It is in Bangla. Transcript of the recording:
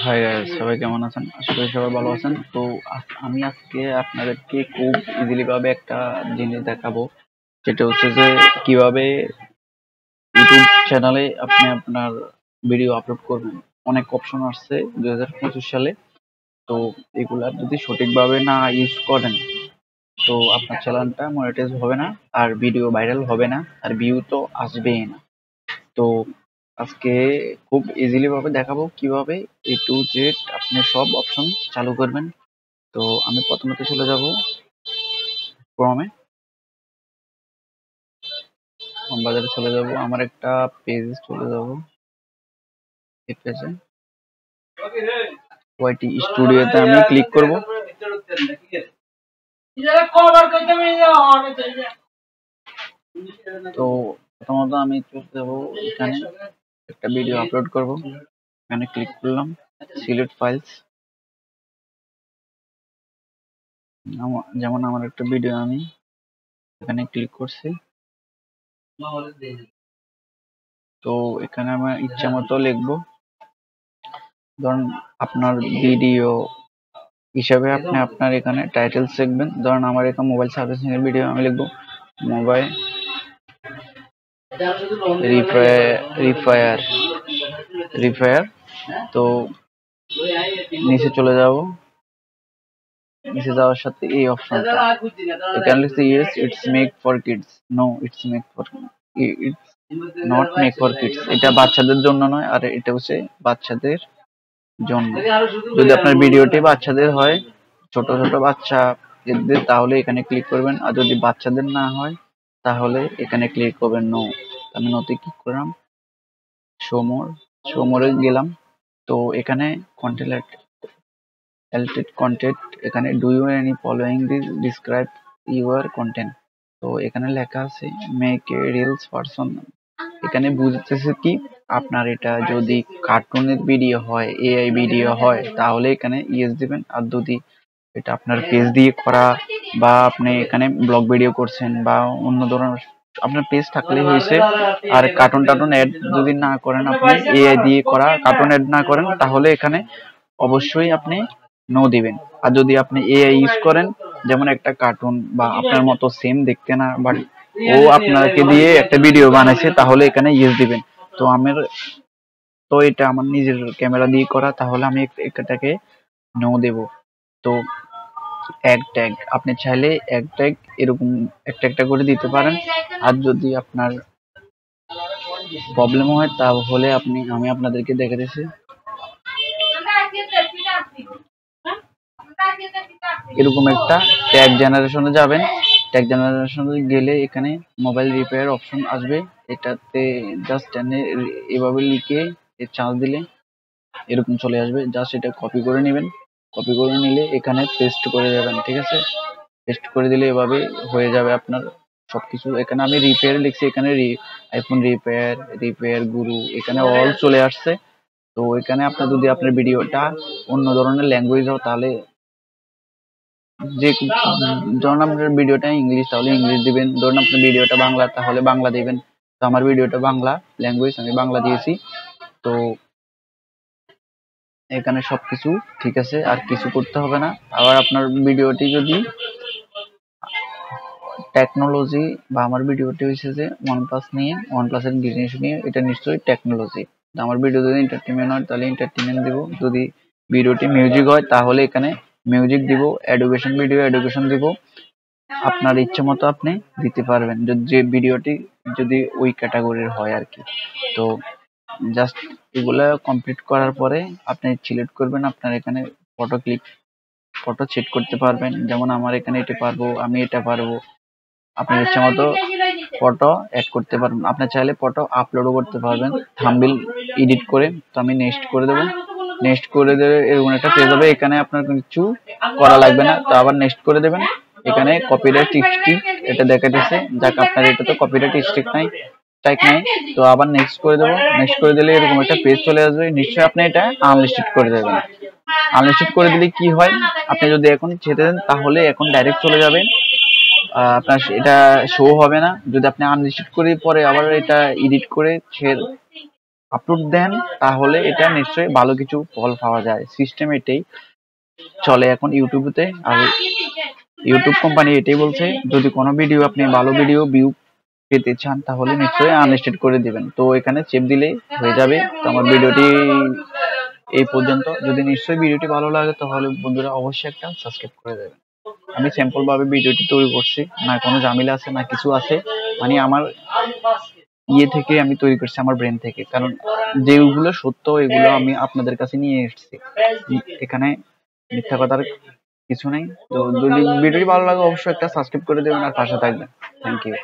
হাই গাইস, সবাই কেমন আছেন? আশা করি সবাই ভালো আছেন। তো আমি আজকে আপনাদেরকে খুব ইজিলি ভাবে একটা জিনিস দেখাবো, যেটা হচ্ছে যে কিভাবে ইউটিউব চ্যানেলে আপনি আপনার ভিডিও আপলোড করবেন। অনেক অপশন আসছে 2025 সালে। তো এগুলা যদি সঠিকভাবে না ইউজ করেন, তো আপনার চ্যানেলটা মনিটাইজ হবে না, আর ভিডিও ভাইরাল হবে না, আর ভিউ তো আসবেই না। তো আজকে খুব ইজিলি ভাবে দেখাবো কিভাবে A to Z আপনি সব অপশন চালু করবেন। তো আমি প্রথমত চলে যাব ক্রমে, হোম বাজারে চলে যাব, আমার একটা পেজ চলে যাব। এই পেজে ওয়াইটি স্টুডিওতে আমি ক্লিক করব। তো প্রথমত আমি চলে যাব, এখানে একটা ভিডিও আপলোড করব। এখানে ক্লিক করলাম, সিলেক্ট ফাইলস। যেমন আমার একটা ভিডিও, আমি এখানে ক্লিক করছি। তো এখানে আমার ইচ্ছা মতো লিখবো। ধরুন আপনার ভিডিও হিসাবে আপনি আপনার এখানে টাইটেলস লিখবেন। ধরুন আমার এখানে মোবাইল সার্ভিসিং এর ভিডিও, আমি লিখবো মোবাইল রিফায়ার রিফায়ার। তো নিচে চলে যাব, নিচে যাওয়ার সাথে এই অপশনটা এখানে লিখছে yes it's make for kids, no it's make for it's not make for kids. এটা বাচ্চাদের জন্য নয়, আর এটা হচ্ছে বাচ্চাদের জন্য। যদি আপনার ভিডিওটি বাচ্চাদের হয়, ছোট ছোট বাচ্চা এদের, তাহলে এখানে ক্লিক করবেন। আর যদি বাচ্চাদের না হয়, তাহলে এখানে ক্লিক করবেন নো। আমি নোতে ক্লিক করলাম, শোমোরে গেলাম। তো এখানে কন্টেন্ট এখানে do you any following this describe your content. তো এখানে লেখা আছে মেক এ রিলস পারসন। এখানে বুঝতেছে কি, আপনার এটা যদি কার্টুনের ভিডিও হয়, এআই ভিডিও হয়, তাহলে এখানে ইয়েস দিবেন। আর যদি এটা আপনার পেজ দিয়ে করা, বা আপনি এখানে ব্লগ ভিডিও করছেন, বা অন্য ধরনের আপনার পেজ থাকলেই হয়েছে। আর কার্টুন অ্যাড যদি না করেন, আপনি এআই দিয়ে করা কার্টুন অ্যাড না করেন, তাহলে এখানে অবশ্যই আপনি নো দিবেন। আর যদি আপনি এআই ইউজ করেন, যেমন একটা কার্টুন বা আপনার মতো সেম দেখতে না, বাট ও আপনাকে দিয়ে একটা ভিডিও বানাইছে, তাহলে এখানে ইয়েস দিবেন। তো এটা আমার নিজের ক্যামেরা দিয়ে করা, তাহলে আমি এটাকে নো দেব। তো এক ট্যাগ আপনি চাইলে এক ট্যাগ এরকম একটা একটা করে দিতে পারেন। আর যদি আপনার প্রবলেম হয়, তাহলে আমি আপনাদেরকে দেখে দিচ্ছি। এরকম একটা ট্যাগ জেনারেশনে যাবেন। ট্যাগ জেনারেশনে গেলে এখানে মোবাইল রিপেয়ার অপশন আসবে। এটাতে জাস্ট এভাবে লিখে চার্জ দিলে এরকম চলে আসবে। জাস্ট এটা কপি করে নেবেন। কপি করে নিলে এখানে পেস্ট করে যাবেন, ঠিক আছে? পেস্ট করে দিলে এভাবে হয়ে যাবে আপনার সবকিছু। এখানে আমি রিপেয়ার লিখছি, এখানে আইফোন রিপেয়ার গুরু, এখানে অল চলে আসছে। তো এখানে আপনার যদি আপনার ভিডিওটা অন্য ধরনের ল্যাঙ্গুয়েজ হয়, তাহলে যে ধরুন আপনার ভিডিওটা ইংলিশ, তাহলে ইংলিশ দিবেন। ধরুন আপনার ভিডিওটা বাংলা, তাহলে বাংলা দিবেন। তো আমার ভিডিওটা বাংলা ল্যাঙ্গুয়েজ, আমি বাংলা দিয়েছি। তো এখানে সবকিছু ঠিক আছে, আর কিছু করতে হবে না। আবার আপনার ভিডিওটি যদি টেকনোলজি, বা আমার ভিডিওটি হয়েছে যে OnePlus নিয়ে, OnePlus এর জিনিস নিয়ে, এটা নিশ্চয়ই টেকনোলজি। আমার ভিডিও যদি এন্টারটেনমেন্ট হয়, তাহলে এন্টারটেনমেন্ট দিব। যদি ভিডিওটি মিউজিক হয়, তাহলে এখানে মিউজিক দিব। এডুকেশন ভিডিও এডুকেশন দিব। আপনার ইচ্ছে মতো আপনি দিতে পারবেন, যে ভিডিওটি যদি ওই ক্যাটাগরির হয় আর কি। তো জাস্ট এগুলা কমপ্লিট করার পরে আপনি সিলেক্ট করবেন। আপনার এখানে ফটো সেট করতে পারবেন। যেমন আমার এখানে এটা পারবো, আমি এটা পারবো। আপনার ইচ্ছা মতো ফটো অ্যাড করতে পারবেন। আপনি চাইলে ফটো আপলোডও করতে পারবেন থাম্বনেইল এডিট করে। তো আমি নেক্সট করে দেবো। নেক্সট করে দিলে এরকম একটা পেজ হবে। এখানে আপনার কিছু করা লাগবে না। তো আবার নেক্সট করে দেবেন। এখানে কপিরাইট স্ট্রিক এটা দেখাতেছে, যাক আপনার এটা তো কপিরাইট স্ট্রিক নাই। তো আবার নেক্সট করে দেবো। নেক্সট করে দিলে এরকম একটা পেজ চলে আসবে। নিশ্চয়ই আপনি এটা আনলিস্টেড করে দেবেন। আনলিস্টেড করে দিলে কি হয়, আপনি যদি এখন ছেড়ে দেন, তাহলে এখন ডাইরেক্ট চলে যাবে। আপনার এটা শো হবে না। যদি আপনি আনলিস্টেড করে পরে আবার এটা এডিট করে আপলোড দেন, তাহলে এটা নিশ্চয়ই ভালো কিছু ফল পাওয়া যায়। সিস্টেম এটাই চলে এখন ইউটিউবেতে। আর ইউটিউব কোম্পানি এটাই বলছে, যদি কোনো ভিডিও আপনি ভালো ভিডিও ভিউ পেতে চান তাহলে নিশ্চয়ই আনলিস্টেড করে দিবেন। তো এখানে চেপ দিলেই হয়ে যাবে। তো আমার ভিডিওটি এই পর্যন্ত। যদি নিশ্চয়ই ভিডিওটি ভালো লাগে তাহলে বন্ধুরা অবশ্যই একটা সাবস্ক্রাইব করে দেবেন। আমি সিম্পল ভাবে ভিডিওটি তৈরি করছি, না কোনো ঝামেলা আছে না কিছু আছে, মানে আমার ইয়ে থেকে আমি তৈরি করছি, আমার ব্রেন থেকে। কারণ যেগুলো সত্য এগুলো আমি আপনাদের কাছে নিয়ে এসেছি, এখানে মিথ্যা কথার কিছু নেই। তো যদি ভিডিওটি ভালো লাগে অবশ্যই একটা সাবস্ক্রাইব করে দেবেন আর পাশে থাকবেন। Thank you.